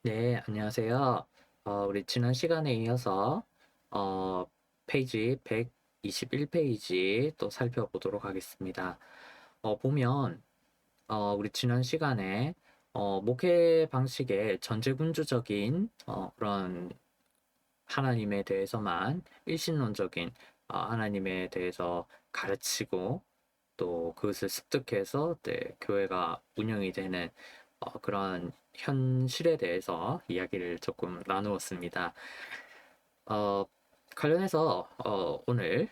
네, 안녕하세요. 우리 지난 시간에 이어서 어, 페이지 121페이지 또 살펴보도록 하겠습니다. 보면 우리 지난 시간에 목회 방식의 전제군주적인 그런 하나님에 대해서만 일신론적인 하나님에 대해서 가르치고 또 그것을 습득해서 교회가 운영이 되는 그런 현실에 대해서 이야기를 조금 나누었습니다. 어, 관련해서 오늘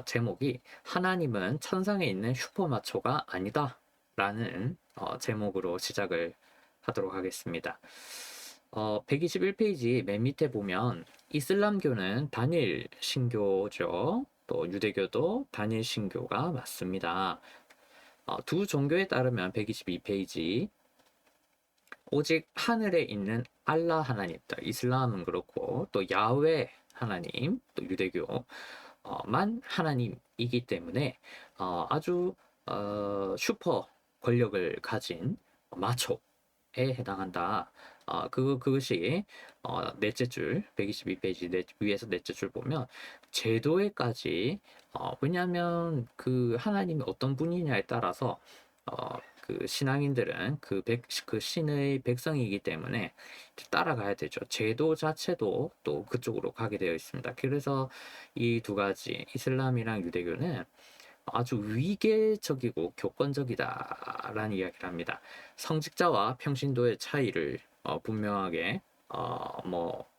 제목이 하나님은 천상에 있는 슈퍼마초가 아니다 라는 제목으로 시작을 하도록 하겠습니다. 121페이지 맨 밑에 보면 이슬람교는 단일 신교죠. 또 유대교도 단일 신교가 맞습니다. 두 종교에 따르면 122페이지 오직 하늘에 있는 알라 하나님, 이슬람은 그렇고 또 야훼 하나님, 또 유대교만 하나님이기 때문에 아주 슈퍼 권력을 가진 마초에 해당한다. 그것이 넷째 줄 122페이지 위에서 넷째 줄 보면 제도에까지 왜냐하면 그 하나님이 어떤 분이냐에 따라서 그 신앙인들은 그 신의 백성이기 때문에 따라가야 되죠. 제도 자체도 또 그쪽으로 가게 되어 있습니다. 그래서 이 두 가지 이슬람이랑 유대교는 아주 위계적이고 교권적이다라는 이야기를 합니다. 성직자와 평신도의 차이를 분명하게 뭐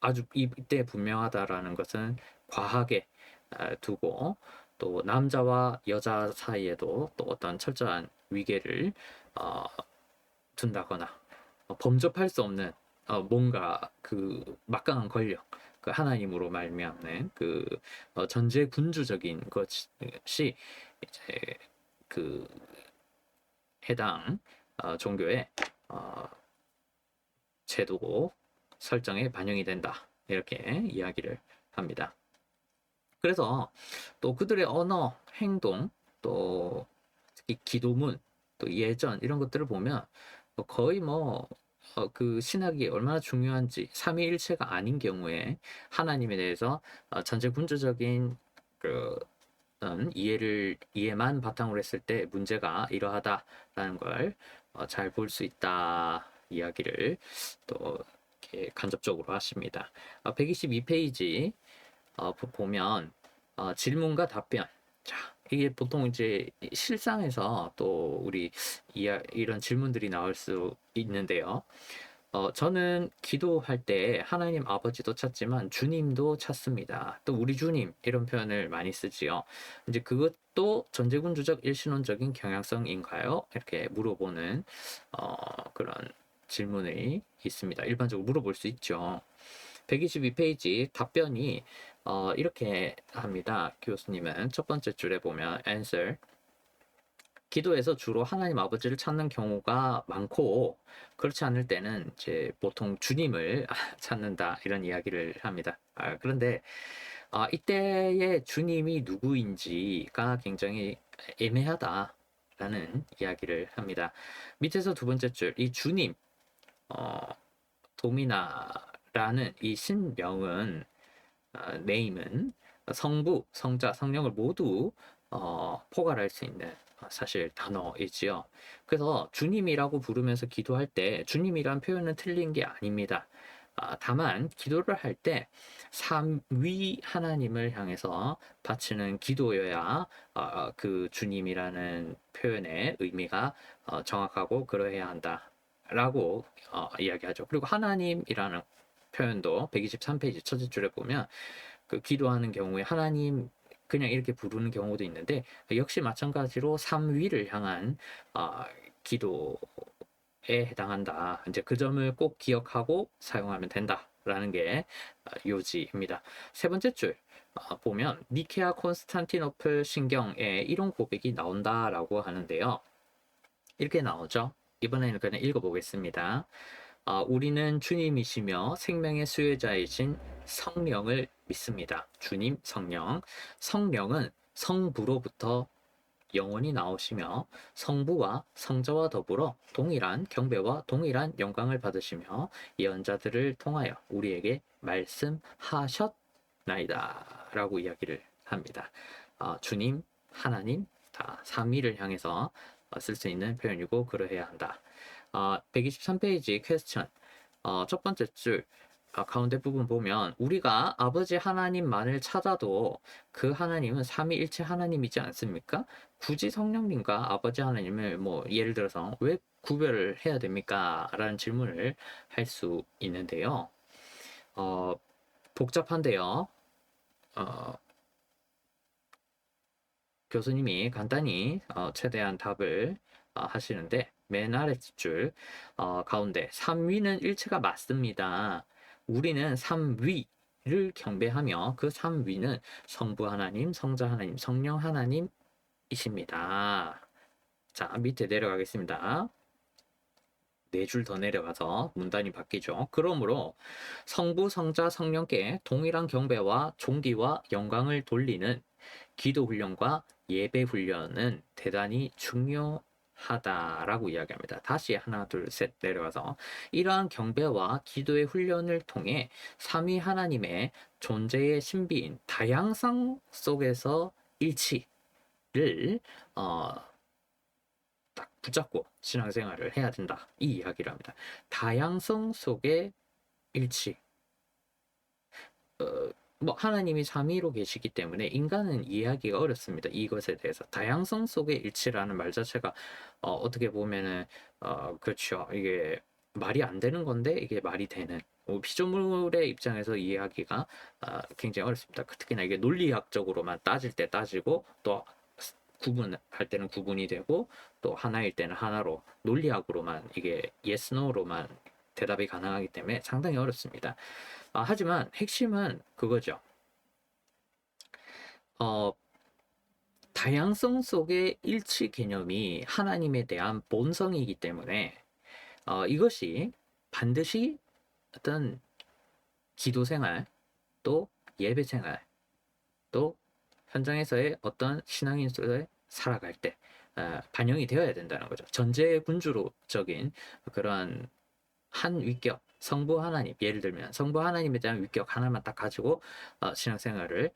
아주 이때 분명하다라는 것은 과하게 두고 또 남자와 여자 사이에도 또 어떤 철저한 위계를 어, 둔다거나 범접할 수 없는 뭔가 그 막강한 권력 그 하나님으로 말미암는 그 전제군주적인 것이 이제 그 해당 종교의 어, 제도 설정에 반영이 된다 이렇게 이야기를 합니다. 그래서 또 그들의 언어, 행동, 또 특히 기도문, 또 예전 이런 것들을 보면 거의 그 신학이 얼마나 중요한지 삼위일체가 아닌 경우에 하나님에 대해서 전제군주적인 그 이해만 바탕으로 했을 때 문제가 이러하다라는 걸 잘 볼 수 있다 이야기를 또 이렇게 간접적으로 하십니다. 122페이지 보면 질문과 답변. 자, 이게 보통 이제 실상에서 또 우리 이런 질문들이 나올 수 있는데요. 저는 기도할 때 하나님 아버지도 찾지만 주님도 찾습니다. 또 우리 주님 이런 표현을 많이 쓰지요. 이제 그것도 전제군주적 일신론적인 경향성인가요? 이렇게 물어보는 그런 질문이 있습니다. 일반적으로 물어볼 수 있죠. 122페이지 답변이 이렇게 합니다. 교수님은 첫 번째 줄에 보면 answer 기도에서 주로 하나님 아버지를 찾는 경우가 많고 그렇지 않을 때는 이제 보통 주님을 찾는다 이런 이야기를 합니다. 그런데 이때의 주님이 누구인지가 굉장히 애매하다라는 이야기를 합니다. 밑에서 두 번째 줄 이 주님 도미나라는 이 신명은 네임은 성부, 성자, 성령을 모두 포괄할 수 있는 사실 단어이지요. 그래서 주님이라고 부르면서 기도할 때 주님이란 표현은 틀린 게 아닙니다. 다만 기도를 할 때 삼위 하나님을 향해서 바치는 기도여야 그 주님이라는 표현의 의미가 정확하고 그러해야 한다라고 이야기하죠. 그리고 하나님이라는 표현도 123페이지 첫째 줄에 보면 그 기도하는 경우에 하나님 그냥 이렇게 부르는 경우도 있는데 역시 마찬가지로 삼위를 향한 기도에 해당한다. 이제 그 점을 꼭 기억하고 사용하면 된다라는 게 요지입니다. 세 번째 줄 보면 니케아 콘스탄티노플 신경에 이런 고백이 나온다라고 하는데요. 이렇게 나오죠. 이번에는 그냥 읽어보겠습니다. 우리는 주님이시며 생명의 수혜자이신 성령을 믿습니다. 주님, 성령. 성령은 성부로부터 영원히 나오시며 성부와 성자와 더불어 동일한 경배와 동일한 영광을 받으시며 예언자들을 통하여 우리에게 말씀하셨나이다 라고 이야기를 합니다. 주님, 하나님 다 삼위를 향해서 쓸 수 있는 표현이고 그러해야 한다. 123페이지 퀘스천 첫 번째 줄 가운데 부분 보면 우리가 아버지 하나님만을 찾아도 그 하나님은 삼위일체 하나님이지 않습니까? 굳이 성령님과 아버지 하나님을 뭐 예를 들어서 왜 구별을 해야 됩니까? 라는 질문을 할 수 있는데요. 복잡한데요. 교수님이 간단히 최대한 답을 하시는데 맨 아랫줄 가운데 삼위는 일체가 맞습니다. 우리는 삼위를 경배하며 그 삼위는 성부 하나님, 성자 하나님, 성령 하나님이십니다. 자, 밑에 내려가겠습니다. 4줄 더 내려가서 문단이 바뀌죠. 그러므로 성부, 성자, 성령께 동일한 경배와 존귀와 영광을 돌리는 기도 훈련과 예배 훈련은 대단히 중요하다라고 이야기합니다. 다시 하나, 둘, 셋 내려가서 이러한 경배와 기도의 훈련을 통해 삼위 하나님의 존재의 신비인 다양성 속에서 일치를 딱 붙잡고 신앙생활을 해야 된다. 이 이야기를 합니다. 다양성 속의 일치. 뭐 하나님이 삼위로 계시기 때문에 인간은 이해하기가 어렵습니다. 이것에 대해서 다양성 속의 일치라는 말 자체가 어떻게 보면은 그렇죠. 이게 말이 안 되는 건데 이게 말이 되는 피조물의 입장에서 이해하기가 굉장히 어렵습니다. 특히나 이게 논리학적으로만 따질 때 따지고 또 구분할 때는 구분이 되고 또 하나일 때는 하나로 논리학으로만 이게 yes, no로만 대답이 가능하기 때문에 상당히 어렵습니다. 하지만 핵심은 그거죠. 다양성 속의 일치 개념이 하나님에 대한 본성이기 때문에 이것이 반드시 어떤 기도 생활, 또 예배 생활, 또 현장에서의 어떤 신앙인으로의 살아갈 때 반영이 되어야 된다는 거죠. 전제군주로적인 그러한 한 위격, 성부 하나님, 예를 들면 성부 하나님에 대한 위격 하나만 딱 가지고 신앙생활을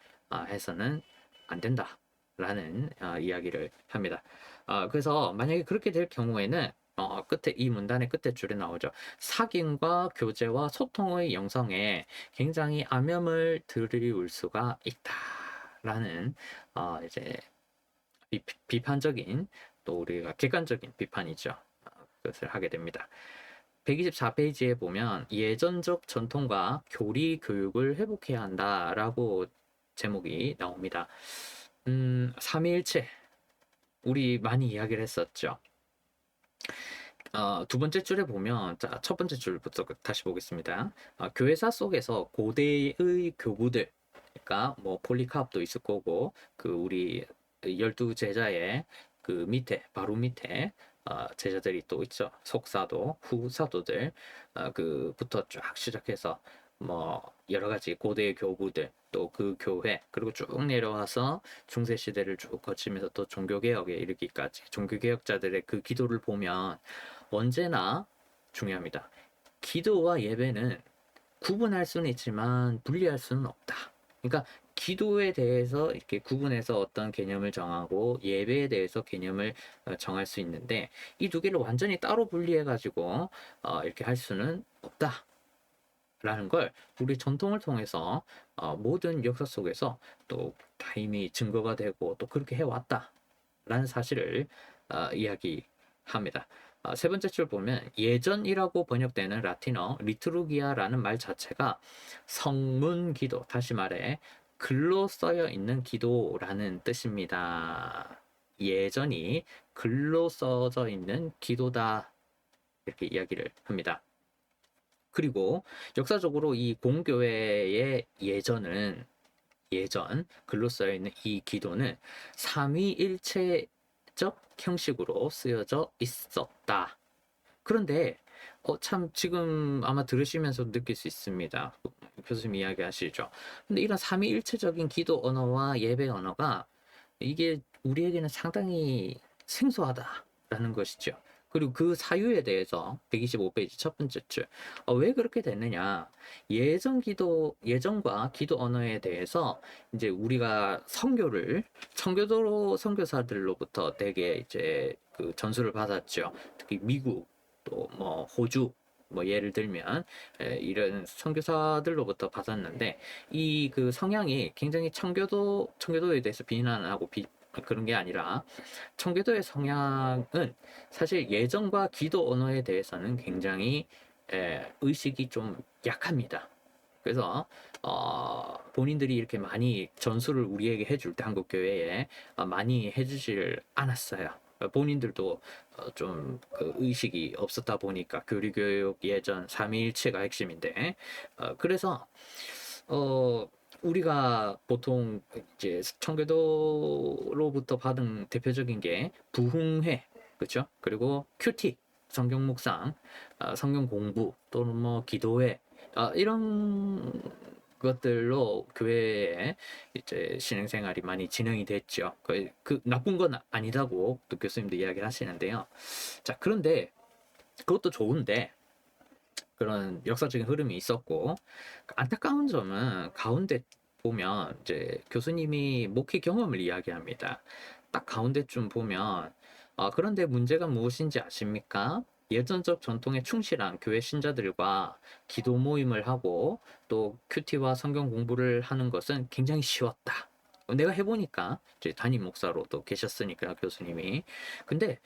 해서는 안 된다라는 이야기를 합니다. 그래서 만약에 그렇게 될 경우에는 끝에 이 문단의 끝에 줄에 나오죠. 사귐과 교제와 소통의 영성에 굉장히 암염을 들이울 수가 있다라는 이제 비판적인 또 우리가 객관적인 비판이죠. 그것을 하게 됩니다. 124페이지에 보면 예전적 전통과 교리 교육을 회복해야 한다라고 제목이 나옵니다. 삼위일체 우리 많이 이야기를 했었죠. 두 번째 줄에 보면 첫 번째 줄부터 다시 보겠습니다. 교회사 속에서 고대의 교부들 그러니까 뭐 폴리카프도 있을 거고 그 우리 12제자의 그 밑에 바로 밑에 제자들이 또 있죠. 속사도, 후사도들 그부터 쫙 시작해서 뭐 여러 가지 고대의 교부들 또 그 교회 그리고 쭉 내려와서 중세 시대를 쭉 거치면서 또 종교개혁에 이르기까지 종교개혁자들의 그 기도를 보면 언제나 중요합니다. 기도와 예배는 구분할 수는 있지만 분리할 수는 없다. 그러니까 기도에 대해서 이렇게 구분해서 어떤 개념을 정하고 예배에 대해서 개념을 정할 수 있는데 이 두 개를 완전히 따로 분리해 가지고 이렇게 할 수는 없다라는 걸 우리 전통을 통해서 모든 역사 속에서 또 다 이미 증거가 되고 또 그렇게 해왔다라는 사실을 이야기합니다. 세 번째 줄 보면 예전이라고 번역되는 라틴어 리투르기아라는 말 자체가 성문 기도, 다시 말해 글로 써여 있는 기도라는 뜻입니다. 예전이 글로 써져 있는 기도다 이렇게 이야기를 합니다. 그리고 역사적으로 이 공교회의 예전 글로 써여 있는 이 기도는 삼위일체적 형식으로 쓰여져 있었다. 그런데 참 지금 아마 들으시면서 느낄 수 있습니다. 교수님 이야기하시죠. 근데 이런 삼위일체적인 기도 언어와 예배 언어가 이게 우리에게는 상당히 생소하다라는 것이죠. 그리고 그 사유에 대해서 125페이지 첫 번째 줄. 왜 그렇게 됐느냐? 예전과 기도 언어에 대해서 이제 우리가 청교도 선교사들로부터 되게 이제 그 전수를 받았죠. 특히 미국 또 뭐 호주 뭐 예를 들면 이런 선교사들로부터 받았는데 이 그 성향이 굉장히 청교도에 대해서 비난하고 그런 게 아니라 청교도의 성향은 사실 예전과 기도 언어에 대해서는 굉장히 의식이 좀 약합니다. 그래서 본인들이 이렇게 많이 전수를 우리에게 해줄 때 한국 교회에 많이 해주질 않았어요. 본인들도 좀그 의식이 없었다 보니까 교리교육 예전 삼위일체가 핵심인데 그래서 우리가 보통 이제 청교도로부터 받은 대표적인 게 부흥회, 그렇죠? 그리고 큐티, 성경 묵상, 성경 공부 또는 뭐 기도회 이런 것들로 교회에 이제 신앙생활이 많이 진행이 됐죠. 그 나쁜 건 아니다고 또 교수님도 이야기를 하시는데요. 자, 그런데 그것도 좋은데 그런 역사적인 흐름이 있었고 안타까운 점은 가운데 보면 이제 교수님이 목회 경험을 이야기합니다. 딱 가운데쯤 보면 그런데 문제가 무엇인지 아십니까? 예전적 전통에 충실한 교회 신자들과 기도 모임을 하고 또 큐티와 성경 공부를 하는 것은 굉장히 쉬웠다. 내가 해보니까 이제 담임 목사로도 계셨으니까 교수님이 근데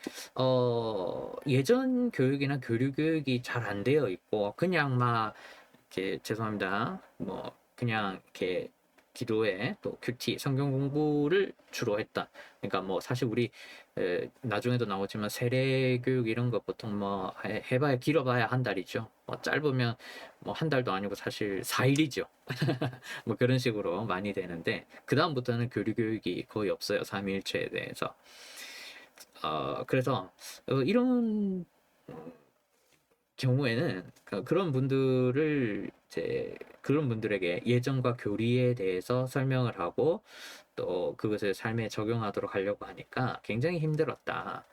예전 교육이나 교류 교육이 잘 안 되어 있고 그냥 막 이렇게 죄송합니다. 뭐 그냥 이렇게 기도회 또 큐티 성경 공부를 주로 했다. 그러니까 뭐 사실 우리 나중에도 나오지만 세례 교육 이런 것 보통 뭐 해봐야 길어봐야 한 달이죠. 뭐 짧으면 뭐 한 달도 아니고 사실 4일이죠. 뭐 그런 식으로 많이 되는데 그 다음부터는 교류 교육이 거의 없어요. 삼위일체에 대해서. 그래서 이런 경우에는 그런 분들을 이제 그런 분들에게 예전과 교리에 대해서 설명을 하고 또 그것을 삶에 적용하도록 하려고 하니까 굉장히 힘들었다.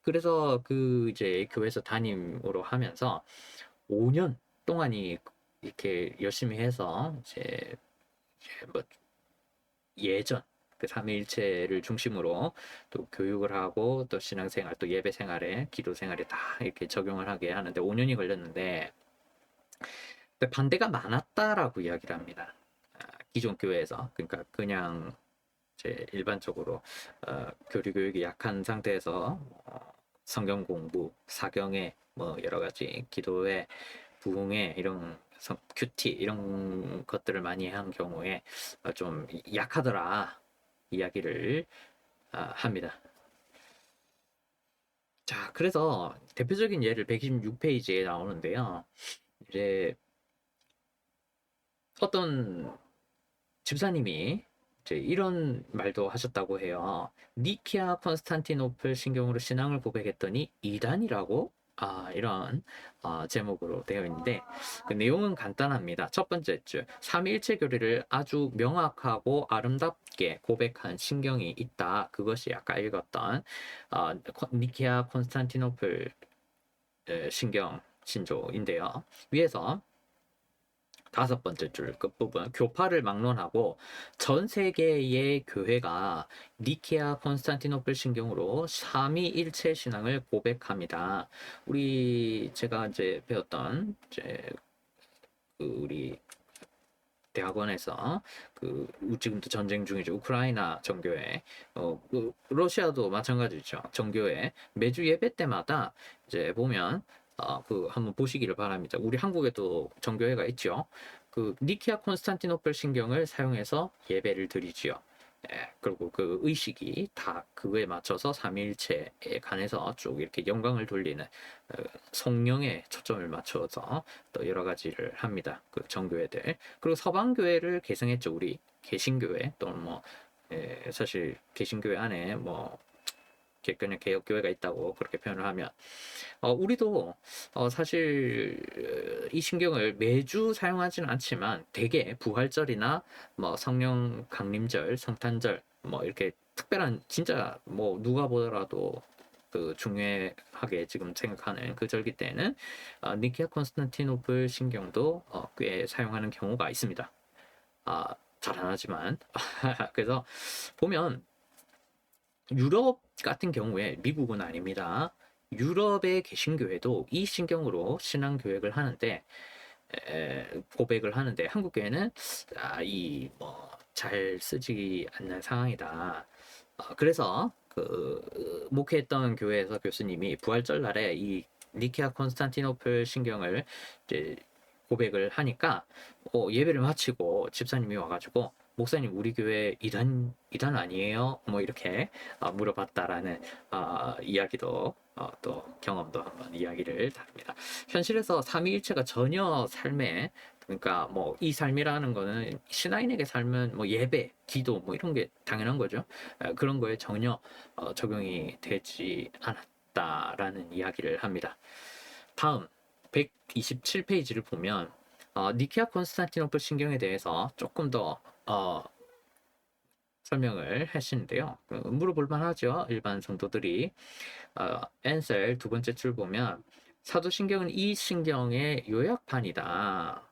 그래서 그 이제 교회에서 담임으로 하면서 5년 동안이 이렇게 열심히 해서 이제 뭐 예전 그 삼위일체를 중심으로 또 교육을 하고 또 신앙생활 또 예배생활에 기도생활에 다 이렇게 적용을 하게 하는데 5년이 걸렸는데 반대가 많았다라고 이야기를 합니다. 기존 교회에서 그러니까 그냥 이제 일반적으로 교리 교육이 약한 상태에서 성경 공부, 사경회 뭐 여러 가지 기도회, 부흥회 이런 큐티 이런 것들을 많이 한 경우에 좀 약하더라 이야기를 합니다. 자, 그래서 대표적인 예를 126페이지에 나오는데요. 이제 어떤 집사님이 이제 이런 말도 하셨다고 해요. 니키아 콘스탄티노플 신경으로 신앙을 고백했더니 이단이라고 이런 제목으로 되어 있는데 그 내용은 간단합니다. 첫 번째 줄 삼위일체 교리를 아주 명확하고 아름답게 고백한 신경이 있다. 그것이 아까 읽었던 니키아 콘스탄티노플 신경 신조인데요. 위에서 다섯 번째 줄 끝부분 교파를 막론하고 전 세계의 교회가 니케아 콘스탄티노플 신경으로 삼위일체 신앙을 고백합니다. 제가 이제 배웠던 이제 우리 대학원에서 지금도 전쟁 중이죠. 우크라이나 정교회, 러시아도 마찬가지죠. 정교회 매주 예배 때마다 이제 보면 한번 보시기를 바랍니다. 우리 한국에도 정교회가 있죠. 니키아 콘스탄티노플 신경을 사용해서 예배를 드리지요. 그리고 그 의식이 다 그거에 맞춰서 삼위일체에 관해서 쭉 이렇게 영광을 돌리는 성령에 초점을 맞춰서 또 여러 가지를 합니다. 그 정교회들. 그리고 서방교회를 개성했죠. 우리 개신교회 또는 뭐 사실 개신교회 안에 뭐 그냥 개혁교회가 있다고 그렇게 표현을 하면 우리도 사실 이 신경을 매주 사용하지는 않지만 대개 부활절이나 뭐 성령 강림절, 성탄절 뭐 이렇게 특별한 진짜 뭐 누가 보더라도 그 중요하게 지금 생각하는 그 절기 때는 니케아 콘스탄티노플 신경도 꽤 사용하는 경우가 있습니다. 잘 안 하지만 그래서 보면 유럽 같은 경우에 미국은 아닙니다. 유럽의 개신교회도 이 신경으로 신앙 교육을 하는데 고백을 하는데 한국 교회는 이 뭐 잘 쓰지 않는 상황이다. 그래서 그 목회했던 교회에서 교수님이 부활절 날에 이 니케아 콘스탄티노플 신경을 이제 고백을 하니까 예배를 마치고 집사님이 와가지고 목사님 우리 교회 이단 아니에요? 뭐 이렇게 물어봤다라는 이야기도 또 경험도 한번 이야기를 다룹니다. 현실에서 삼위일체가 전혀 삶에 그러니까 뭐 이 삶이라는 거는 신앙인에게 삶은 뭐 예배, 기도 뭐 이런 게 당연한 거죠. 그런 거에 전혀 적용이 되지 않았다라는 이야기를 합니다. 다음 127페이지를 보면 니케아 콘스탄티노플 신경에 대해서 조금 더 설명을 하시는데요. 물어볼 만하죠. 일반 성도들이 앤셀 두 번째 줄 보면 사도신경은 이 신경의 요약판이다.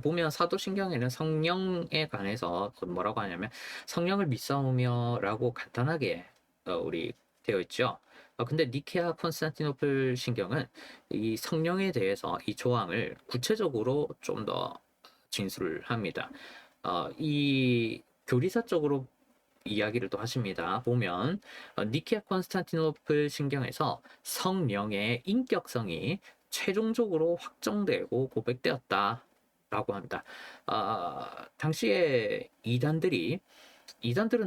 보면 사도신경에는 성령에 관해서 뭐라고 하냐면 성령을 믿사오며라고 간단하게 우리 되어 있죠. 근데 니케아 콘스탄티노플 신경은 이 성령에 대해서 이 조항을 구체적으로 좀 더 진술을 합니다. 이 교리사적으로 이야기를 또 하십니다. 보면 니케아 콘스탄티노플 신경에서 성령의 인격성이 최종적으로 확정되고 고백되었다라고 합니다. 당시에 이단들은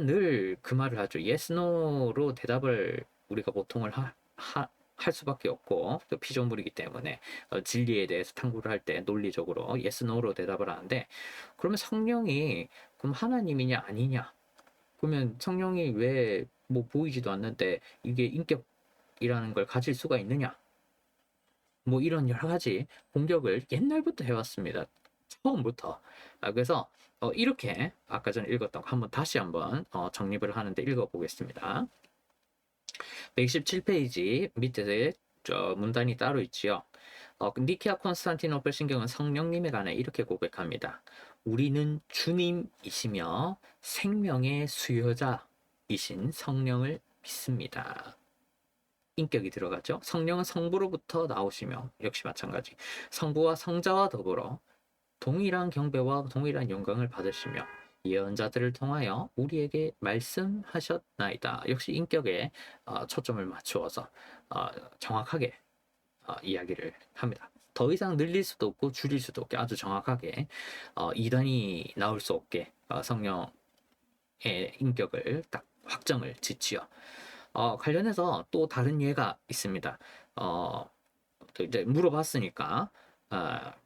늘 그 말을 하죠. yes, no로 대답을 우리가 보통을 할 수밖에 없고 피조물이기 때문에 진리에 대해서 탐구를 할 때 논리적으로 yes, no로 대답을 하는데 그러면 성령이 그럼 하나님이냐 아니냐? 그러면 성령이 왜 뭐 보이지도 않는데 이게 인격이라는 걸 가질 수가 있느냐? 뭐 이런 여러 가지 공격을 옛날부터 해왔습니다. 처음부터. 그래서 이렇게 아까 전에 읽었던 거 한번 다시 한번 정립을 하는데 읽어보겠습니다. 127페이지 밑에 문단이 따로 있지요. 니케아 콘스탄티노플 신경은 성령님에 관해 이렇게 고백합니다. 우리는 주님이시며 생명의 수요자이신 성령을 믿습니다. 인격이 들어가죠. 성령은 성부로부터 나오시며 역시 마찬가지 성부와 성자와 더불어 동일한 경배와 동일한 영광을 받으시며 예언자들을 통하여 우리에게 말씀하셨나이다. 역시 인격에 초점을 맞추어서 정확하게 이야기를 합니다. 더 이상 늘릴 수도 없고 줄일 수도 없게 아주 정확하게 이단이 나올 수 없게 성령의 인격을 딱 확정을 짓지요. 관련해서 또 다른 예가 있습니다. 또 이제 물어봤으니까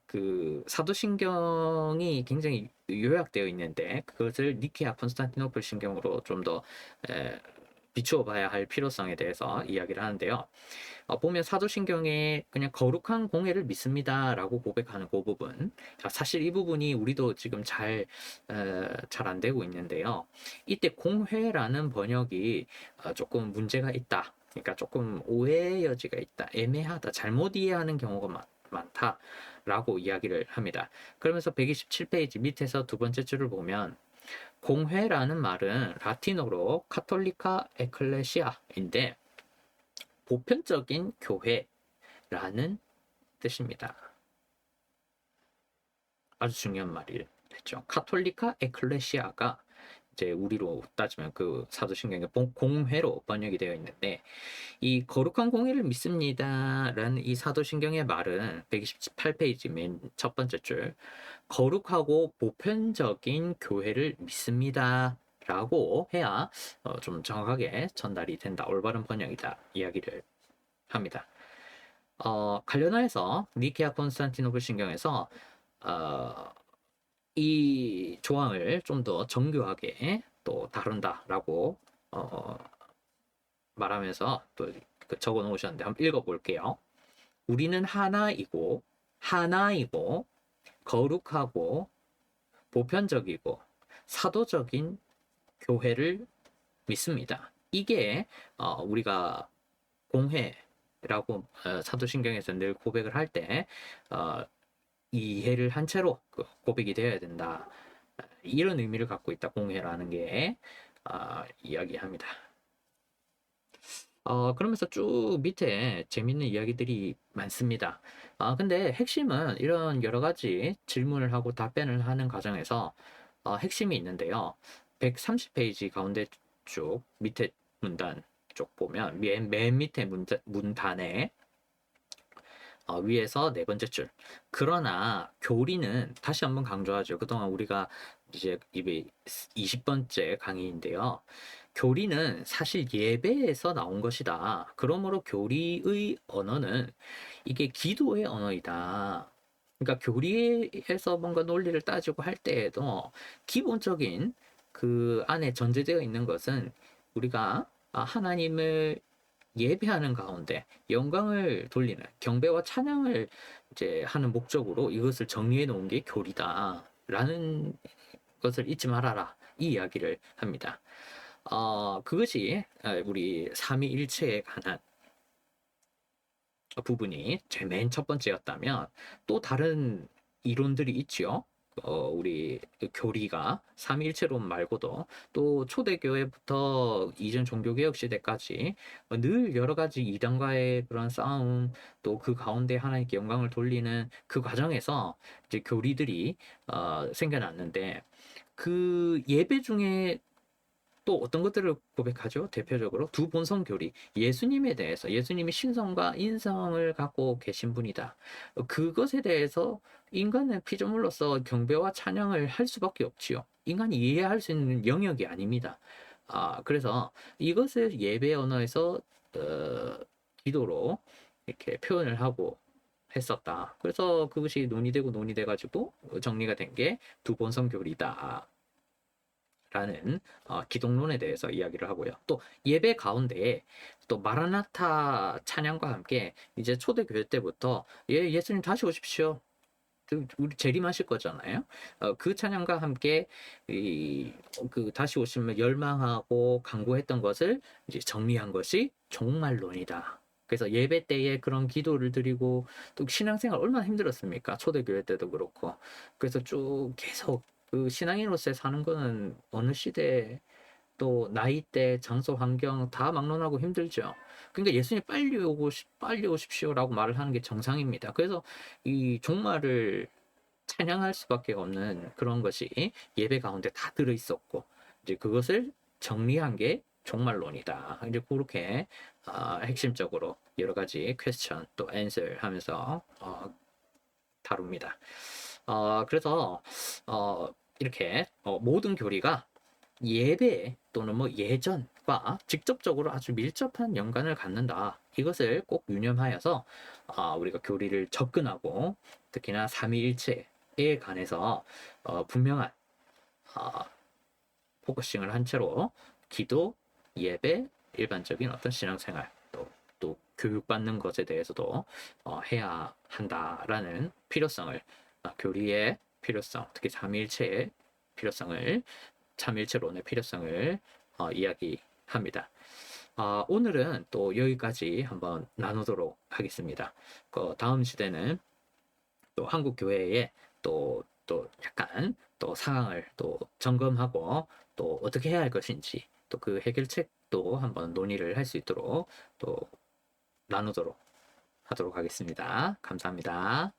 그 사도신경이 굉장히 요약되어 있는데 그것을 니케아 콘스탄티노플 신경으로 좀 더 비추어 봐야 할 필요성에 대해서 이야기를 하는데요. 보면 사도신경에 그냥 거룩한 공회를 믿습니다라고 고백하는 그 부분, 사실 이 부분이 우리도 지금 잘 안 되고 있는데요. 이때 공회라는 번역이 조금 문제가 있다. 그러니까 조금 오해의 여지가 있다. 애매하다. 잘못 이해하는 경우가 많다라고 이야기를 합니다. 그러면서 127페이지 밑에서 두 번째 줄을 보면 공회라는 말은 라틴어로 카톨리카 에클레시아인데 보편적인 교회라는 뜻입니다. 아주 중요한 말이겠죠. 카톨리카 에클레시아가 이제 우리로 따지면 그 사도신경의 공회로 번역이 되어 있는데 이 거룩한 공회를 믿습니다라는 이 사도신경의 말은 128페이지 맨 첫 번째 줄 거룩하고 보편적인 교회를 믿습니다. 라고 해야 좀 정확하게 전달이 된다. 올바른 번역이다. 이야기를 합니다. 관련하여서 니케아 콘스탄티노플 신경에서 이 조항을 좀 더 정교하게 또 다룬다라고 말하면서 또 적어 놓으셨는데 한번 읽어볼게요. 우리는 하나이고 거룩하고 보편적이고 사도적인 교회를 믿습니다. 이게 우리가 공회라고 사도신경에서 늘 고백을 할 때 이해를 한 채로 그 고백이 되어야 된다. 이런 의미를 갖고 있다. 공회라는 게 이야기합니다. 그러면서 쭉 밑에 재밌는 이야기들이 많습니다. 근데 핵심은 이런 여러 가지 질문을 하고 답변을 하는 과정에서 핵심이 있는데요. 130페이지 가운데 쭉 밑에 문단 쪽 보면 맨 밑에 문단에 위에서 네 번째 줄. 그러나 교리는 다시 한번 강조하죠. 그동안 우리가 이제 20번째 강의인데요. 교리는 사실 예배에서 나온 것이다. 그러므로 교리의 언어는 이게 기도의 언어이다. 그러니까 교리에서 뭔가 논리를 따지고 할 때에도 기본적인 그 안에 전제되어 있는 것은 우리가 하나님을 예배하는 가운데 영광을 돌리는 경배와 찬양을 이제 하는 목적으로 이것을 정리해 놓은 게 교리다라는 것을 잊지 말아라 이 이야기를 합니다. 그것이 우리 삼위일체에 관한 부분이 제 맨 첫 번째였다면 또 다른 이론들이 있지요. 우리 교리가 삼위일체론 말고도 또 초대교회부터 이전 종교개혁 시대까지 늘 여러 가지 이단과의 그런 싸움 또 그 가운데 하나님께 영광을 돌리는 그 과정에서 이제 교리들이 생겨났는데 그 예배 중에 또 어떤 것들을 고백하죠? 대표적으로 두 본성 교리, 예수님에 대해서 예수님이 신성과 인성을 갖고 계신 분이다. 그것에 대해서 인간은 피조물로서 경배와 찬양을 할 수밖에 없지요. 인간이 이해할 수 있는 영역이 아닙니다. 그래서 이것을 예배 언어에서 기도로 이렇게 표현을 하고 했었다. 그래서 그것이 논의되고 논의돼가지고 정리가 된 게 두 본성 교리다. 라는 기독론에 대해서 이야기를 하고요. 또 예배 가운데 또 마라나타 찬양과 함께 이제 초대교회 때부터 예수님 다시 오십시오. 우리 재림하실 거잖아요. 그 찬양과 함께 그 다시 오시면 열망하고 간구했던 것을 이제 정리한 것이 종말론이다. 그래서 예배 때에 그런 기도를 드리고 또 신앙생활 얼마나 힘들었습니까? 초대교회 때도 그렇고. 그래서 쭉 계속 그 신앙인으로서 사는 거는 어느 시대 또 나이대, 장소, 환경 다 막론하고 힘들죠. 그러니까 예수님 빨리 오십시오라고 말을 하는 게 정상입니다. 그래서 이 종말을 찬양할 수밖에 없는 그런 것이 예배 가운데 다 들어 있었고 이제 그것을 정리한 게 종말론이다. 이제 그렇게 핵심적으로 여러 가지 퀘스천 또 앤서 하면서 다룹니다. 그래서 이렇게 모든 교리가 예배 또는 뭐 예전과 직접적으로 아주 밀접한 연관을 갖는다. 이것을 꼭 유념하여서 우리가 교리를 접근하고 특히나 삼위일체에 관해서 분명한 포커싱을 한 채로 기도, 예배, 일반적인 어떤 신앙생활 또 교육받는 것에 대해서도 해야 한다라는 필요성을 교리의 필요성, 특히 삼위일체의 필요성을 삼일체론의 필요성을 이야기합니다. 오늘은 또 여기까지 한번 나누도록 하겠습니다. 다음 시대는 또 한국 교회의 또 약간 또 상황을 또 점검하고 또 어떻게 해야 할 것인지 또 그 해결책도 한번 논의를 할 수 있도록 또 나누도록 하도록 하겠습니다. 감사합니다.